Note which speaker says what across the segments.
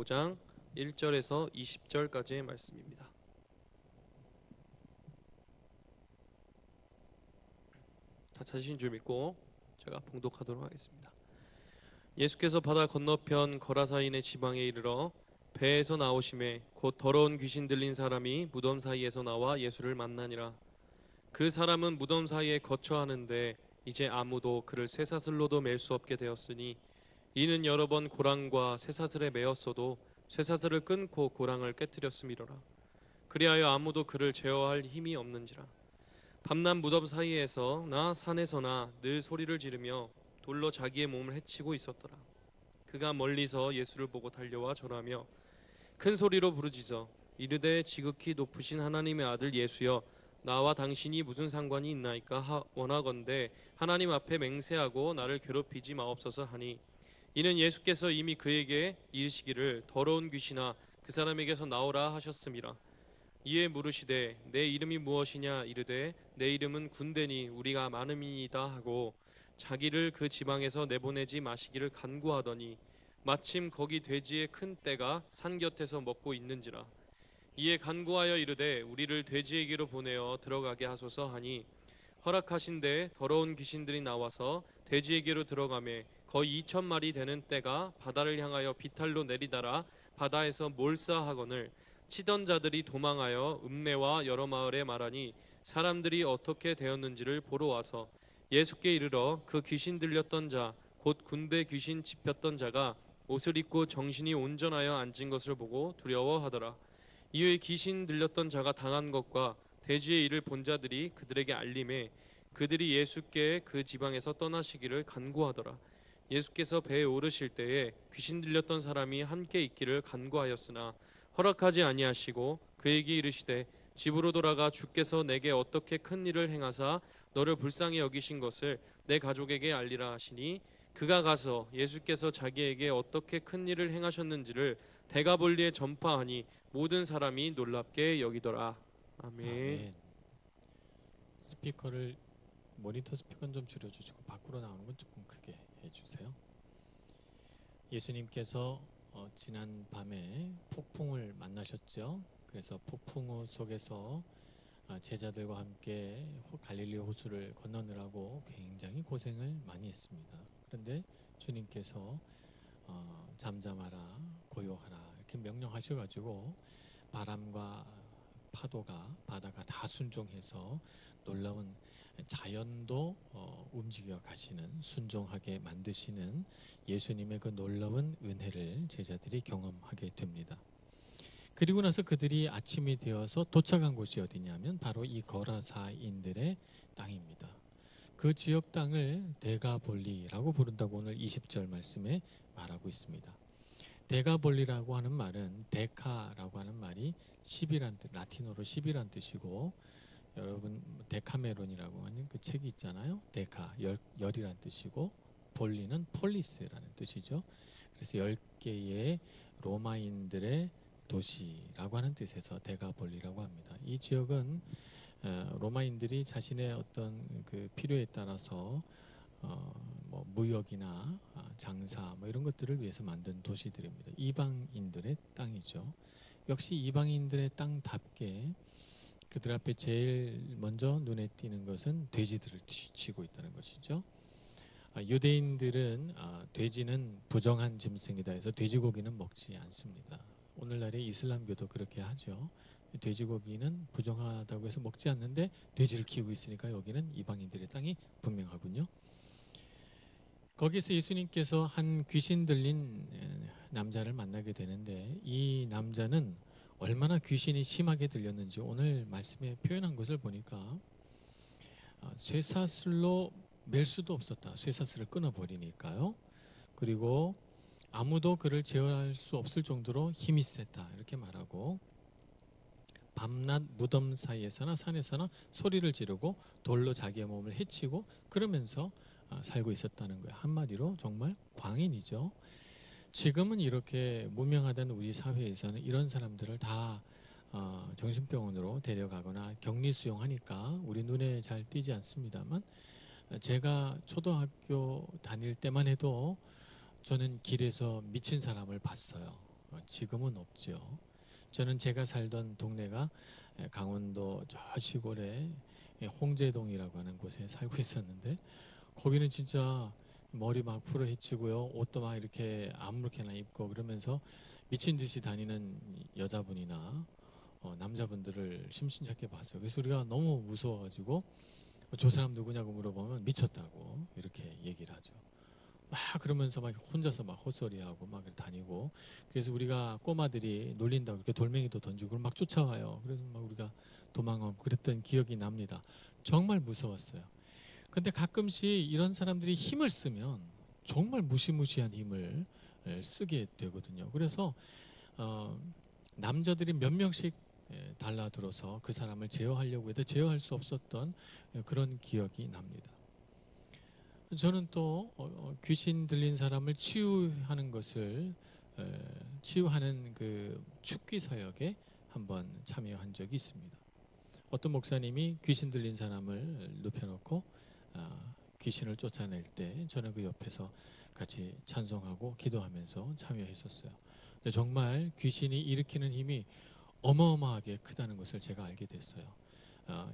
Speaker 1: 15장 1절에서 20절까지의 말씀입니다. 다 찾으신 줄 믿고 제가 봉독하도록 하겠습니다. 예수께서 바다 건너편 거라사인의 지방에 이르러 배에서 나오심에 곧 더러운 귀신 들린 사람이 무덤 사이에서 나와 예수를 만나니라. 그 사람은 무덤 사이에 거처하는데 이제 아무도 그를 쇠사슬로도 맬 수 없게 되었으니 이는 여러 번 고랑과 쇠사슬에 매었어도 쇠사슬을 끊고 고랑을 깨뜨렸음이로라. 그리하여 아무도 그를 제어할 힘이 없는지라. 밤낮 무덤 사이에서나 산에서나 늘 소리를 지르며 돌로 자기의 몸을 해치고 있었더라. 그가 멀리서 예수를 보고 달려와 절하며 큰 소리로 부르짖어 이르되 지극히 높으신 하나님의 아들 예수여, 나와 당신이 무슨 상관이 있나이까 원하건대 하나님 앞에 맹세하고 나를 괴롭히지 마옵소서 하니, 이는 예수께서 이미 그에게 이르시기를 더러운 귀신아 그 사람에게서 나오라 하셨음이라. 이에 물으시되 내 이름이 무엇이냐 이르되 내 이름은 군대니 우리가 많음이니이다 하고 자기를 그 지방에서 내보내지 마시기를 간구하더니 마침 거기 돼지의 큰 떼가 산 곁에서 먹고 있는지라. 이에 간구하여 이르되 우리를 돼지에게로 보내어 들어가게 하소서 하니 허락하신데 더러운 귀신들이 나와서 돼지에게로 들어가매 거의 2,000마리 되는 떼가 바다를 향하여 비탈로 내리달아 바다에서 몰사하거늘 치던 자들이 도망하여 읍내와 여러 마을에 말하니 사람들이 어떻게 되었는지를 보러 와서 예수께 이르러 그 귀신 들렸던 자 곧 군대 귀신 짚혔던 자가 옷을 입고 정신이 온전하여 앉은 것을 보고 두려워하더라. 이에 귀신 들렸던 자가 당한 것과 돼지의 일을 본 자들이 그들에게 알림해 그들이 예수께 그 지방에서 떠나시기를 간구하더라. 예수께서 배에 오르실 때에 귀신 들렸던 사람이 함께 있기를 간구하였으나 허락하지 아니하시고 그에게 이르시되 집으로 돌아가 주께서 내게 어떻게 큰 일을 행하사 너를 불쌍히 여기신 것을 내 가족에게 알리라 하시니, 그가 가서 예수께서 자기에게 어떻게 큰 일을 행하셨는지를 데가볼리에 전파하니 모든 사람이 놀랍게 여기더라. 아멘.
Speaker 2: 아멘. 스피커를 모니터 스피커는 좀 줄여주시고 밖으로 나오는 건 조금 크게 해주세요. 예수님께서 지난 밤에 폭풍을 만나셨죠. 그래서 폭풍우 속에서 제자들과 함께 갈릴리 호수를 건너느라고 굉장히 고생을 많이 했습니다. 그런데 주님께서 잠잠하라 고요하라 이렇게 명령하셔가지고 바람과 파도가 바다가 다 순종해서 놀라운 자연도 움직여 가시는, 순종하게 만드시는 예수님의 그 놀라운 은혜를 제자들이 경험하게 됩니다. 그리고 나서 그들이 아침이 되어서 도착한 곳이 어디냐면 바로 이 거라사인들의 땅입니다. 그 지역 땅을 데가볼리라고 부른다고 오늘 20절 말씀에 말하고 있습니다. 데가볼리라고 하는 말은 데카라고 하는 말이 10이란 뜻, 라틴어로 10이란 뜻이고, 여러분 데카메론이라고 하는 그 책이 있잖아요. 데카, 열이란 뜻이고 볼리는 폴리스라는 뜻이죠. 그래서 10개의 로마인들의 도시라고 하는 뜻에서 데가볼리라고 합니다. 이 지역은 로마인들이 자신의 어떤 그 필요에 따라서 뭐 무역이나 장사 뭐 이런 것들을 위해서 만든 도시들입니다. 이방인들의 땅이죠. 역시 이방인들의 땅답게 그들 앞에 제일 먼저 눈에 띄는 것은 돼지들을 치고 있다는 것이죠. 유대인들은 돼지는 부정한 짐승이다 해서 돼지고기는 먹지 않습니다. 오늘날의 이슬람교도 그렇게 하죠. 돼지고기는 부정하다고 해서 먹지 않는데 돼지를 키우고 있으니까 여기는 이방인들의 땅이 분명하군요. 거기서 예수님께서 한 귀신 들린 남자를 만나게 되는데, 이 남자는 얼마나 귀신이 심하게 들렸는지 오늘 말씀에 표현한 것을 보니까 쇠사슬로 맬 수도 없었다. 쇠사슬을 끊어버리니까요. 그리고 아무도 그를 제어할 수 없을 정도로 힘이 셌다 이렇게 말하고, 밤낮 무덤 사이에서나 산에서나 소리를 지르고 돌로 자기의 몸을 해치고 그러면서 살고 있었다는 거예요. 한마디로 정말 광인이죠. 지금은 이렇게 무명하다는 우리 사회에서는 이런 사람들을 다 정신병원으로 데려가거나 격리 수용하니까 우리 눈에 잘 띄지 않습니다만, 제가 초등학교 다닐 때만 해도 저는 길에서 미친 사람을 봤어요. 지금은 없죠. 저는 제가 살던 동네가 강원도 저 시골에 홍제동이라고 하는 곳에 살고 있었는데 거기는 진짜 머리 막 풀어헤치고요. 옷도 막 이렇게 아무렇게나 입고 그러면서 미친 듯이 다니는 여자분이나 남자분들을 심심찮게 봤어요. 그래서 우리가 너무 무서워가지고 저 사람 누구냐고 물어보면 미쳤다고 이렇게 얘기를 하죠. 막 그러면서 막 혼자서 막 헛소리하고 막 다니고 그래서 우리가 꼬마들이 놀린다고 이렇게 돌멩이도 던지고 막 쫓아와요. 그래서 막 우리가 도망가고 그랬던 기억이 납니다. 정말 무서웠어요. 근데 가끔씩 이런 사람들이 힘을 쓰면 정말 무시무시한 힘을 쓰게 되거든요. 그래서 남자들이 몇 명씩 달라들어서 그 사람을 제어하려고 해도 제어할 수 없었던 그런 기억이 납니다. 저는 또 귀신 들린 사람을 치유하는 것을 치유하는 그 축기 사역에 한번 참여한 적이 있습니다. 어떤 목사님이 귀신 들린 사람을 눕혀놓고 귀신을 쫓아낼 때 저는 그 옆에서 같이 찬송하고 기도하면서 참여했었어요. 근데 정말 귀신이 일으키는 힘이 어마어마하게 크다는 것을 제가 알게 됐어요.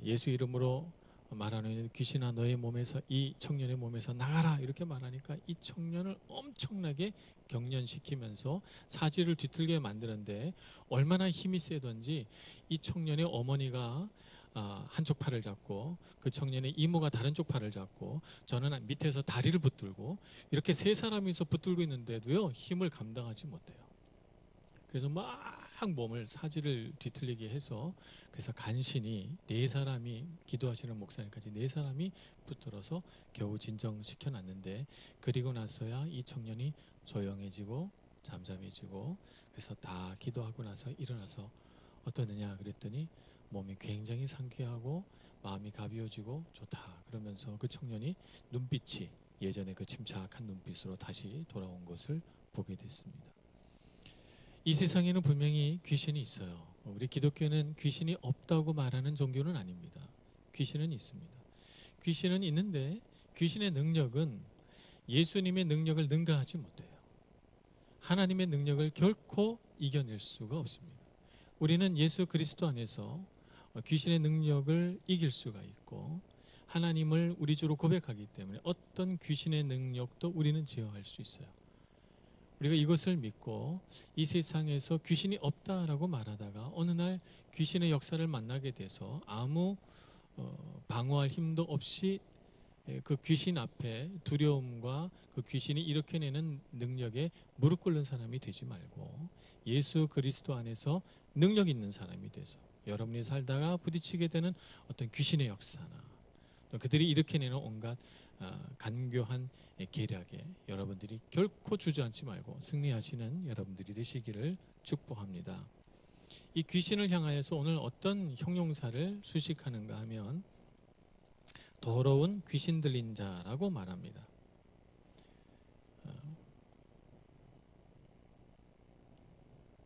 Speaker 2: 예수 이름으로 말하는 귀신아 너의 몸에서 이 청년의 몸에서 나가라 이렇게 말하니까 이 청년을 엄청나게 경련시키면서 사지를 뒤틀게 만드는데 얼마나 힘이 세던지 이 청년의 어머니가 한쪽 팔을 잡고 그 청년의 이모가 다른 쪽 팔을 잡고 저는 밑에서 다리를 붙들고 이렇게 세 사람이서 붙들고 있는데도요 힘을 감당하지 못해요. 그래서 막 몸을 사지를 뒤틀리게 해서 그래서 간신히 네 사람이 기도하시는 목사님까지 네 사람이 붙들어서 겨우 진정시켜 놨는데 그리고 나서야 이 청년이 조용해지고 잠잠해지고 그래서 다 기도하고 나서 일어나서 어떠느냐 그랬더니 몸이 굉장히 상쾌하고 마음이 가벼워지고 좋다 그러면서 그 청년이 눈빛이 예전에 그 침착한 눈빛으로 다시 돌아온 것을 보게 됐습니다. 이 세상에는 분명히 귀신이 있어요. 우리 기독교는 귀신이 없다고 말하는 종교는 아닙니다. 귀신은 있습니다. 귀신은 있는데 귀신의 능력은 예수님의 능력을 능가하지 못해요. 하나님의 능력을 결코 이겨낼 수가 없습니다. 우리는 예수 그리스도 안에서 귀신의 능력을 이길 수가 있고 하나님을 우리 주로 고백하기 때문에 어떤 귀신의 능력도 우리는 제어할 수 있어요. 우리가 이것을 믿고 이 세상에서 귀신이 없다라고 말하다가 어느 날 귀신의 역사를 만나게 돼서 아무 방어할 힘도 없이 그 귀신 앞에 두려움과 그 귀신이 일으켜내는 능력에 무릎 꿇는 사람이 되지 말고 예수 그리스도 안에서 능력 있는 사람이 돼서 여러분이 살다가 부딪히게 되는 어떤 귀신의 역사나 그들이 일으켜내는 온갖 간교한 계략에 여러분들이 결코 주저앉지 말고 승리하시는 여러분들이 되시기를 축복합니다. 이 귀신을 향하여서 오늘 어떤 형용사를 수식하는가 하면 더러운 귀신 들린 자라고 말합니다.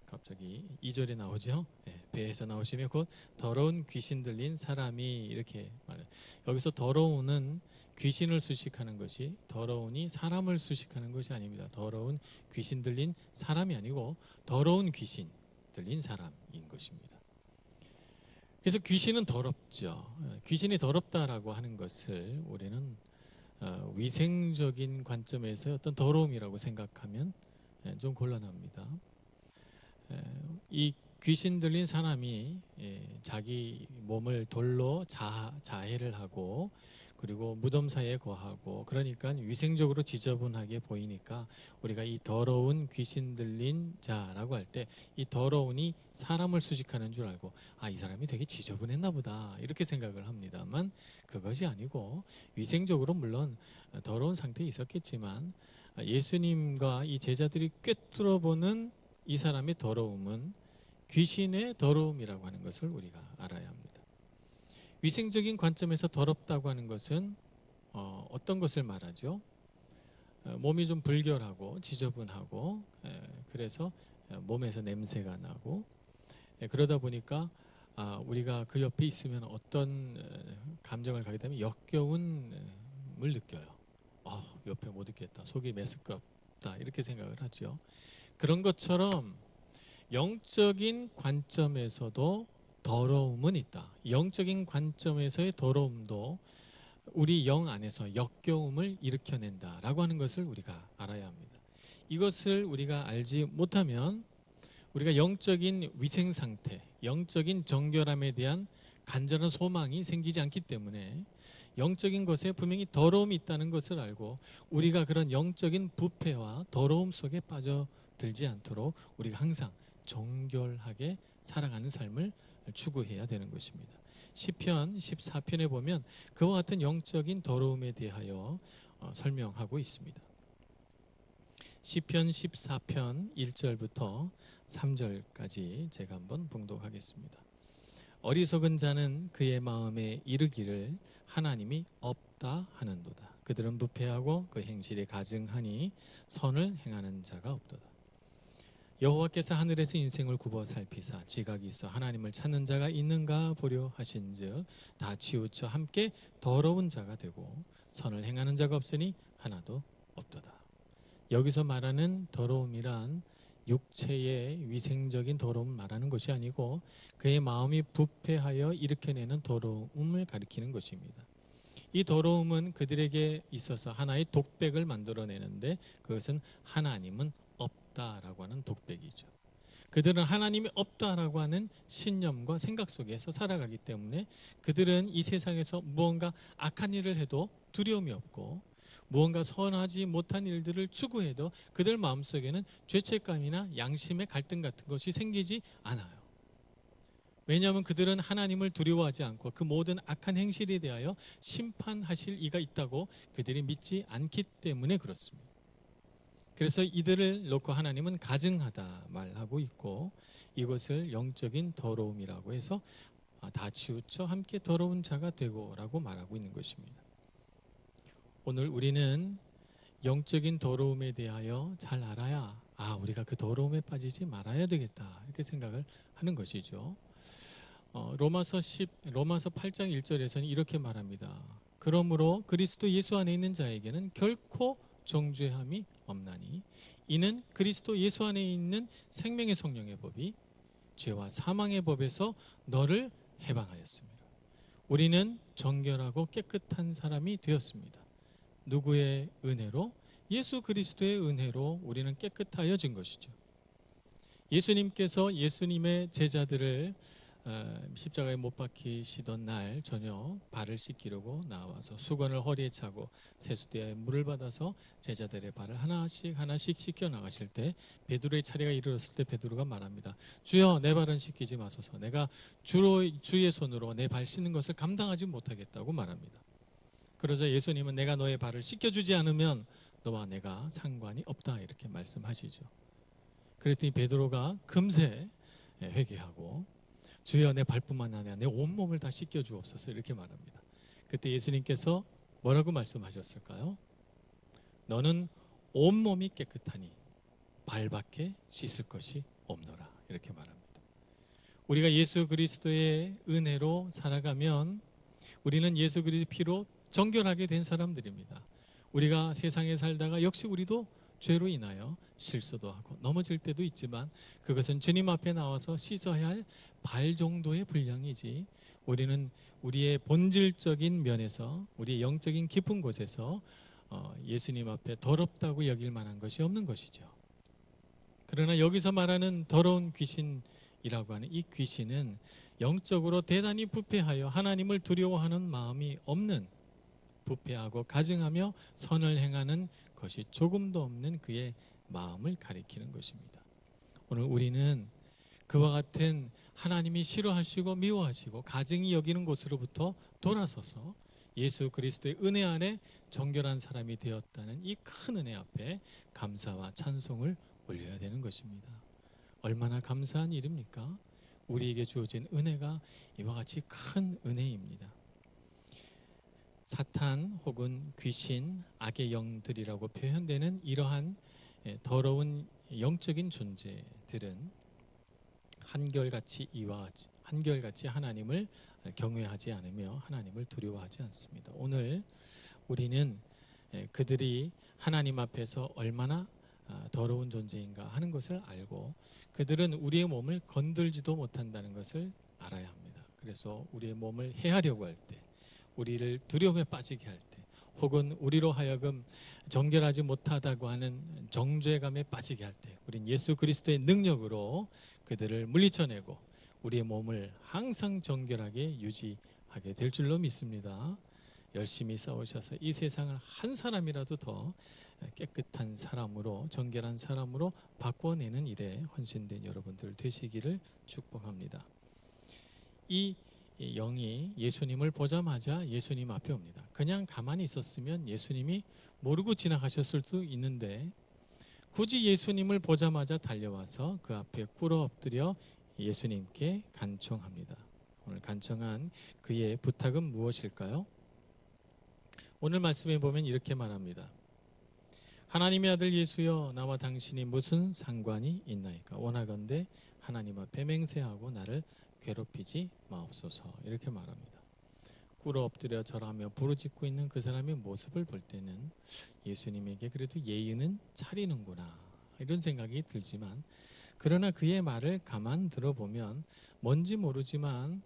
Speaker 2: 갑자기 2절에 나오죠. 배에서 나오시면 곧 더러운 귀신 들린 사람이 이렇게 말해요. 여기서 더러운은 귀신을 수식하는 것이 더러운이 사람을 수식하는 것이 아닙니다. 더러운 귀신 들린 사람이 아니고 더러운 귀신 들린 사람인 것입니다. 그래서 귀신은 더럽죠. 귀신이 더럽다라고 하는 것을 우리는 위생적인 관점에서 어떤 더러움이라고 생각하면 좀 곤란합니다. 이 귀신 들린 사람이 자기 몸을 돌로 자해를 하고 그리고 무덤 사이에 거하고 그러니까 위생적으로 지저분하게 보이니까 우리가 이 더러운 귀신 들린 자라고 할 때 이 더러운이 사람을 수식하는 줄 알고 이 사람이 되게 지저분했나 보다 이렇게 생각을 합니다만 그것이 아니고 위생적으로 물론 더러운 상태에 있었겠지만 예수님과 이 제자들이 꿰뚫어보는 이 사람의 더러움은 귀신의 더러움이라고 하는 것을 우리가 알아야 합니다. 위생적인 관점에서 더럽다고 하는 것은 어떤 것을 말하죠? 몸이 좀 불결하고 지저분하고 그래서 몸에서 냄새가 나고 그러다 보니까 우리가 그 옆에 있으면 어떤 감정을 가게 되면 역겨움을 느껴요. 옆에 못 있겠다. 속이 메스껍다 이렇게 생각을 하죠. 그런 것처럼 영적인 관점에서도 더러움은 있다. 영적인 관점에서의 더러움도 우리 영 안에서 역겨움을 일으켜낸다라고 하는 것을 우리가 알아야 합니다. 이것을 우리가 알지 못하면 우리가 영적인 위생 상태, 영적인 정결함에 대한 간절한 소망이 생기지 않기 때문에 영적인 것에 분명히 더러움이 있다는 것을 알고 우리가 그런 영적인 부패와 더러움 속에 빠져들지 않도록 우리가 항상 정결하게 살아가는 삶을 추구해야 되는 것입니다. 시편 14편에 보면 그와 같은 영적인 더러움에 대하여 설명하고 있습니다. 시편 14편 1절부터 3절까지 제가 한번 봉독하겠습니다. 어리석은 자는 그의 마음에 이르기를 하나님이 없다 하는도다. 그들은 부패하고 그 행실에 가증하니 선을 행하는 자가 없도다. 여호와께서 하늘에서 인생을 굽어 살피사 지각이 있어 하나님을 찾는 자가 있는가 보려 하신즉 다 치우쳐 함께 더러운 자가 되고 선을 행하는 자가 없으니 하나도 없도다. 여기서 말하는 더러움이란 육체의 위생적인 더러움을 말하는 것이 아니고 그의 마음이 부패하여 일으켜내는 더러움을 가리키는 것입니다. 이 더러움은 그들에게 있어서 하나의 독백을 만들어내는데 그것은 하나님은 없다라고 하는 독백이죠. 그들은 하나님이 없다라고 하는 신념과 생각 속에서 살아가기 때문에 그들은 이 세상에서 무언가 악한 일을 해도 두려움이 없고 무언가 선하지 못한 일들을 추구해도 그들 마음속에는 죄책감이나 양심의 갈등 같은 것이 생기지 않아요. 왜냐하면 그들은 하나님을 두려워하지 않고 그 모든 악한 행실에 대하여 심판하실 이가 있다고 그들이 믿지 않기 때문에 그렇습니다. 그래서 이들을 놓고 하나님은 가증하다 말하고 있고 이것을 영적인 더러움이라고 해서 다 치우쳐 함께 더러운 자가 되고라고 말하고 있는 것입니다. 오늘 우리는 영적인 더러움에 대하여 잘 알아야 우리가 그 더러움에 빠지지 말아야 되겠다 이렇게 생각을 하는 것이죠. 로마서 8장 1절에서는 이렇게 말합니다. 그러므로 그리스도 예수 안에 있는 자에게는 결코 정죄함이 없나니 이는 그리스도 예수 안에 있는 생명의 성령의 법이 죄와 사망의 법에서 너를 해방하였습니다. 우리는 정결하고 깨끗한 사람이 되었습니다. 누구의 은혜로? 예수 그리스도의 은혜로 우리는 깨끗하여진 것이죠. 예수님께서 예수님의 제자들을 십자가에 못 박히시던 날 저녁 발을 씻기려고 나와서 수건을 허리에 차고 세수대에 물을 받아서 제자들의 발을 하나씩 씻겨 나가실 때 베드로의 차례가 이르렀을 때 베드로가 말합니다. 주여 내 발은 씻기지 마소서. 내가 주의 손으로 내 발 씻는 것을 감당하지 못하겠다고 말합니다. 그러자 예수님은 내가 너의 발을 씻겨주지 않으면 너와 내가 상관이 없다 이렇게 말씀하시죠. 그랬더니 베드로가 금세 회개하고 주여 내 발뿐만 아니라 내 온몸을 다 씻겨주옵소서 이렇게 말합니다. 그때 예수님께서 뭐라고 말씀하셨을까요? 너는 온몸이 깨끗하니 발밖에 씻을 것이 없노라 이렇게 말합니다. 우리가 예수 그리스도의 은혜로 살아가면 우리는 예수 그리스도의 피로 정결하게 된 사람들입니다. 우리가 세상에 살다가 역시 우리도 죄로 인하여 실수도 하고 넘어질 때도 있지만 그것은 주님 앞에 나와서 씻어야 할 발 정도의 분량이지 우리는 우리의 본질적인 면에서 우리의 영적인 깊은 곳에서 예수님 앞에 더럽다고 여길 만한 것이 없는 것이죠. 그러나 여기서 말하는 더러운 귀신이라고 하는 이 귀신은 영적으로 대단히 부패하여 하나님을 두려워하는 마음이 없는 부패하고 가증하며 선을 행하는 것이 조금도 없는 그의 마음을 가리키는 것입니다. 오늘 우리는 그와 같은 하나님이 싫어하시고 미워하시고 가증히 여기는 곳으로부터 돌아서서 예수 그리스도의 은혜 안에 정결한 사람이 되었다는 이 큰 은혜 앞에 감사와 찬송을 올려야 되는 것입니다. 얼마나 감사한 일입니까? 우리에게 주어진 은혜가 이와 같이 큰 은혜입니다. 사탄 혹은 귀신, 악의 영들이라고 표현되는 이러한 더러운 영적인 존재들은 한결같이 하나님을 경외하지 않으며 하나님을 두려워하지 않습니다. 오늘 우리는 그들이 하나님 앞에서 얼마나 더러운 존재인가 하는 것을 알고 그들은 우리의 몸을 건들지도 못한다는 것을 알아야 합니다. 그래서 우리의 몸을 해하려고 할 때, 우리를 두려움에 빠지게 할 때, 혹은 우리로 하여금 정결하지 못하다고 하는 정죄감에 빠지게 할 때, 우린 예수 그리스도의 능력으로 그들을 물리쳐내고 우리의 몸을 항상 정결하게 유지하게 될 줄로 믿습니다. 열심히 싸우셔서 이 세상을 한 사람이라도 더 깨끗한 사람으로, 정결한 사람으로 바꿔내는 일에 헌신된 여러분들 되시기를 축복합니다. 이 영이 예수님을 보자마자 예수님 앞에 옵니다. 그냥 가만히 있었으면 예수님이 모르고 지나가셨을 수도 있는데 굳이 예수님을 보자마자 달려와서 그 앞에 꿇어 엎드려 예수님께 간청합니다. 오늘 간청한 그의 부탁은 무엇일까요? 오늘 말씀에 보면 이렇게 말합니다. 하나님의 아들 예수여, 나와 당신이 무슨 상관이 있나이까? 원하건대 하나님 앞에 맹세하고 나를 괴롭히지 마옵소서. 이렇게 말합니다. 꿇어 엎드려 절하며 부르짖고 있는 그 사람의 모습을 볼 때는 예수님에게 그래도 예의는 차리는구나 이런 생각이 들지만, 그러나 그의 말을 가만 들어보면 뭔지 모르지만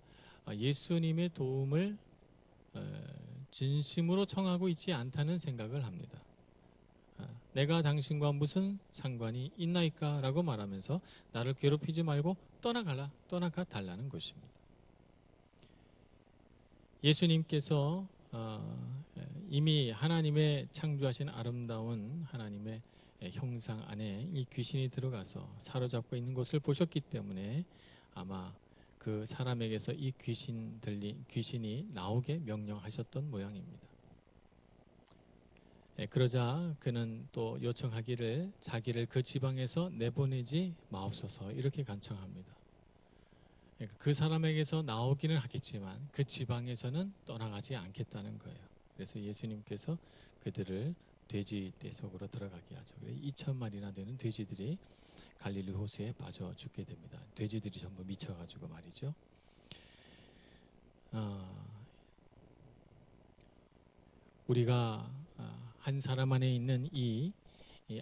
Speaker 2: 예수님의 도움을 진심으로 청하고 있지 않다는 생각을 합니다. 내가 당신과 무슨 상관이 있나이까? 라고 말하면서 나를 괴롭히지 말고 떠나가 달라는 것입니다. 예수님께서 이미 하나님의 창조하신 아름다운 하나님의 형상 안에 이 귀신이 들어가서 사로잡고 있는 것을 보셨기 때문에 아마 그 사람에게서 이 귀신이 나오게 명령하셨던 모양입니다. 그러자 그는 또 요청하기를 자기를 그 지방에서 내보내지 마옵소서 이렇게 간청합니다. 그 사람에게서 나오기는 하겠지만 그 지방에서는 떠나가지 않겠다는 거예요. 그래서 예수님께서 그들을 돼지 떼 속으로 들어가게 하죠. 2,000마리나 되는 돼지들이 갈릴리 호수에 빠져 죽게 됩니다. 돼지들이 전부 미쳐가지고 말이죠. 우리가 한 사람 안에 있는 이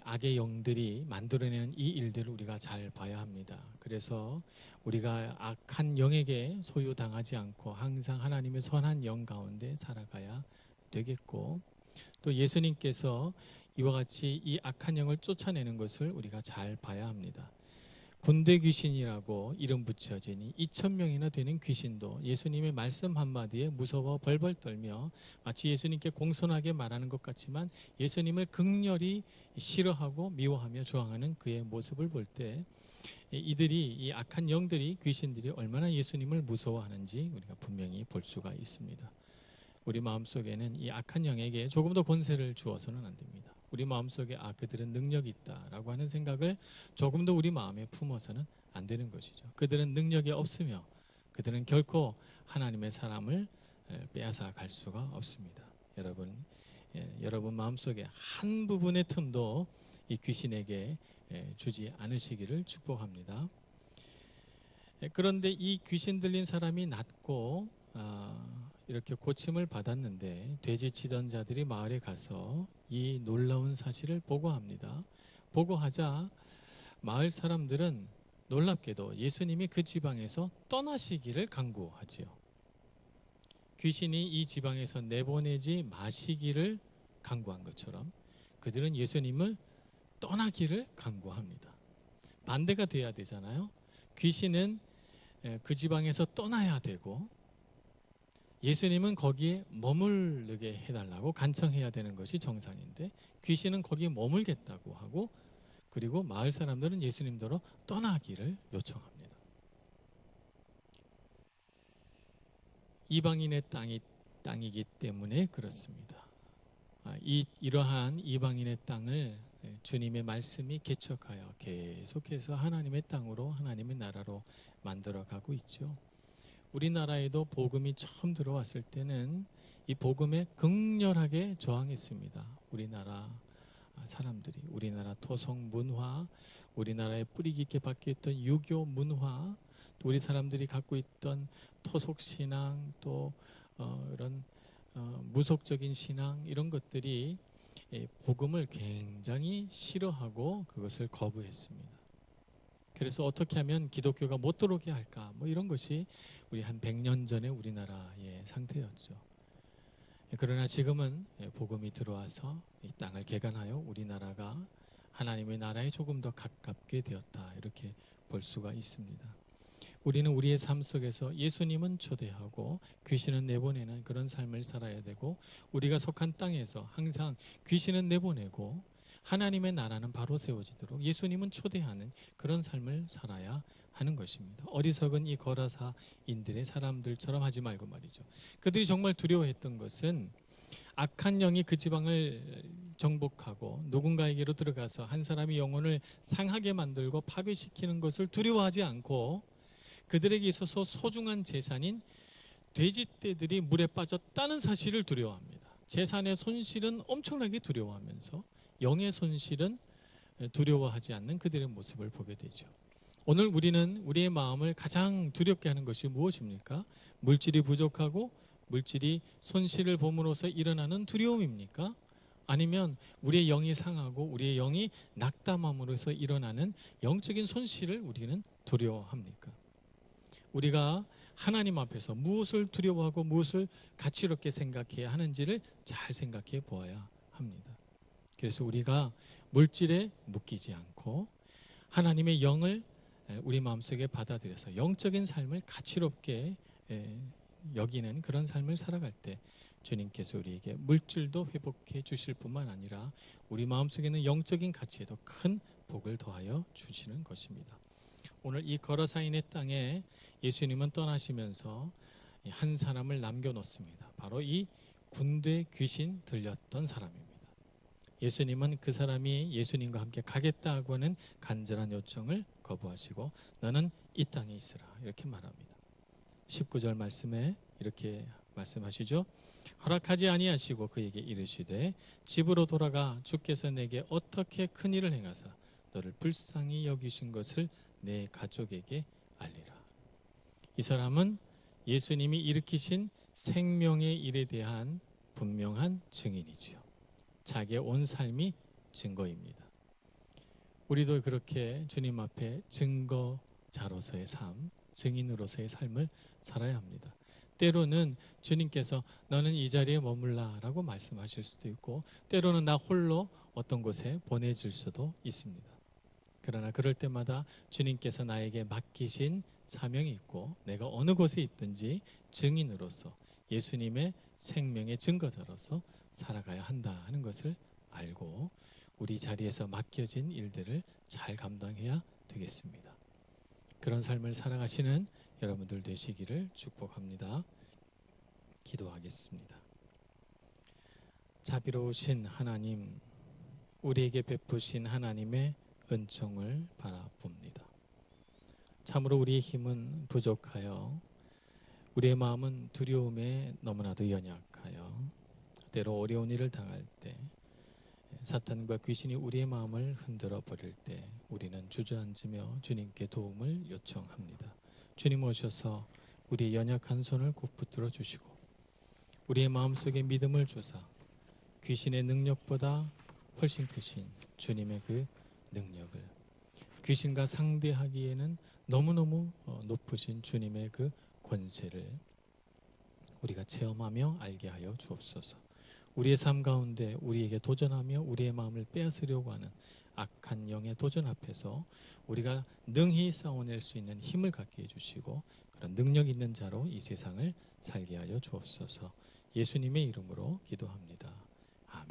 Speaker 2: 악의 영들이 만들어내는 이 일들을 우리가 잘 봐야 합니다. 그래서 우리가 악한 영에게 소유당하지 않고 항상 하나님의 선한 영 가운데 살아가야 되겠고, 또 예수님께서 이와 같이 이 악한 영을 쫓아내는 것을 우리가 잘 봐야 합니다. 군대 귀신이라고 이름 붙여지니 2,000명이나 되는 귀신도 예수님의 말씀 한마디에 무서워 벌벌 떨며 마치 예수님께 공손하게 말하는 것 같지만 예수님을 극렬히 싫어하고 미워하며 저항하는 그의 모습을 볼 때 이 악한 영들이, 귀신들이 얼마나 예수님을 무서워하는지 우리가 분명히 볼 수가 있습니다. 우리 마음속에는 이 악한 영에게 조금 더 권세를 주어서는 안 됩니다. 우리 마음속에 그들은 능력이 있다라고 하는 생각을 조금 더 우리 마음에 품어서는 안 되는 것이죠. 그들은 능력이 없으며 그들은 결코 하나님의 사람을 빼앗아 갈 수가 없습니다. 여러분 마음속에 한 부분의 틈도 이 귀신에게 주지 않으시기를 축복합니다. 그런데 이 귀신 들린 사람이 낫고 이렇게 고침을 받았는데 돼지치던 자들이 마을에 가서 이 놀라운 사실을 보고합니다. 보고하자 마을 사람들은 놀랍게도 예수님이 그 지방에서 떠나시기를 간구하지요. 귀신이 이 지방에서 내보내지 마시기를 간구한 것처럼 그들은 예수님을 떠나기를 간구합니다. 반대가 돼야 되잖아요. 귀신은 그 지방에서 떠나야 되고 예수님은 거기에 머무르게 해달라고 간청해야 되는 것이 정상인데 귀신은 거기에 머물겠다고 하고, 그리고 마을 사람들은 예수님더러 떠나기를 요청합니다. 이방인의 땅이기 때문에 그렇습니다. 이러한 이방인의 땅을 주님의 말씀이 개척하여 계속해서 하나님의 땅으로, 하나님의 나라로 만들어가고 있죠. 우리나라에도 복음이 처음 들어왔을 때는 이 복음에 극렬하게 저항했습니다. 우리나라 사람들이, 우리나라 토속 문화, 우리나라에 뿌리 깊게 박혀있던 유교 문화, 또 우리 사람들이 갖고 있던 토속 신앙, 또 이런 무속적인 신앙, 이런 것들이 이 복음을 굉장히 싫어하고 그것을 거부했습니다. 그래서 어떻게 하면 기독교가 못 들어오게 할까? 뭐 이런 것이 우리 한 100년 전의 우리나라의 상태였죠. 그러나 지금은 복음이 들어와서 이 땅을 개간하여 우리나라가 하나님의 나라에 조금 더 가깝게 되었다. 이렇게 볼 수가 있습니다. 우리는 우리의 삶 속에서 예수님은 초대하고 귀신은 내보내는 그런 삶을 살아야 되고, 우리가 속한 땅에서 항상 귀신은 내보내고 하나님의 나라는 바로 세워지도록 예수님은 초대하는 그런 삶을 살아야 하는 것입니다. 어리석은 이 거라사인들의 사람들처럼 하지 말고 말이죠. 그들이 정말 두려워했던 것은 악한 영이 그 지방을 정복하고 누군가에게로 들어가서 한 사람의 영혼을 상하게 만들고 파괴시키는 것을 두려워하지 않고, 그들에게 있어서 소중한 재산인 돼지떼들이 물에 빠졌다는 사실을 두려워합니다. 재산의 손실은 엄청나게 두려워하면서 영의 손실은 두려워하지 않는 그들의 모습을 보게 되죠. 오늘 우리는 우리의 마음을 가장 두렵게 하는 것이 무엇입니까? 물질이 부족하고 물질이 손실을 봄으로써 일어나는 두려움입니까? 아니면 우리의 영이 상하고 우리의 영이 낙담함으로써 일어나는 영적인 손실을 우리는 두려워합니까? 우리가 하나님 앞에서 무엇을 두려워하고 무엇을 가치롭게 생각해야 하는지를 잘 생각해 보아야 합니다. 그래서 우리가 물질에 묶이지 않고 하나님의 영을 우리 마음속에 받아들여서 영적인 삶을 가치롭게 여기는 그런 삶을 살아갈 때 주님께서 우리에게 물질도 회복해 주실 뿐만 아니라 우리 마음속에는 영적인 가치에도 큰 복을 더하여 주시는 것입니다. 오늘 이 거라사인의 땅에 예수님은 떠나시면서 한 사람을 남겨놓습니다. 바로 이 군대 귀신 들렸던 사람입니다. 예수님은 그 사람이 예수님과 함께 가겠다고 하는 간절한 요청을 거부하시고 너는 이 땅에 있으라 이렇게 말합니다. 19절 말씀에 이렇게 말씀하시죠. 허락하지 아니하시고 그에게 이르시되 집으로 돌아가 주께서 내게 어떻게 큰 일을 행하사 너를 불쌍히 여기신 것을 내 가족에게 알리라. 이 사람은 예수님이 일으키신 생명의 일에 대한 분명한 증인이지요. 자기의 온 삶이 증거입니다. 우리도 그렇게 주님 앞에 증거자로서의 삶, 증인으로서의 삶을 살아야 합니다. 때로는 주님께서 너는 이 자리에 머물라라고 말씀하실 수도 있고, 때로는 나 홀로 어떤 곳에 보내질 수도 있습니다. 그러나 그럴 때마다 주님께서 나에게 맡기신 사명이 있고 내가 어느 곳에 있든지 증인으로서 예수님의 생명의 증거자로서 살아가야 한다 하는 것을 알고 우리 자리에서 맡겨진 일들을 잘 감당해야 되겠습니다. 그런 삶을 살아가시는 여러분들 되시기를 축복합니다. 기도하겠습니다. 자비로우신 하나님, 우리에게 베푸신 하나님의 은총을 바라봅니다. 참으로 우리의 힘은 부족하여 우리의 마음은 두려움에 너무나도 연약하여 때로 어려운 일을 당할 때 사탄과 귀신이 우리의 마음을 흔들어 버릴 때 우리는 주저앉으며 주님께 도움을 요청합니다. 주님 오셔서 우리의 연약한 손을 꼭 붙들어 주시고 우리의 마음속에 믿음을 주사 귀신의 능력보다 훨씬 크신 주님의 그 능력을, 귀신과 상대하기에는 너무너무 높으신 주님의 그 권세를 우리가 체험하며 알게 하여 주옵소서. 우리의 삶 가운데 우리에게 도전하며 우리의 마음을 빼앗으려고 하는 악한 영의 도전 앞에서 우리가 능히 싸워낼 수 있는 힘을 갖게 해주시고 그런 능력 있는 자로 이 세상을 살게 하여 주옵소서. 예수님의 이름으로 기도합니다.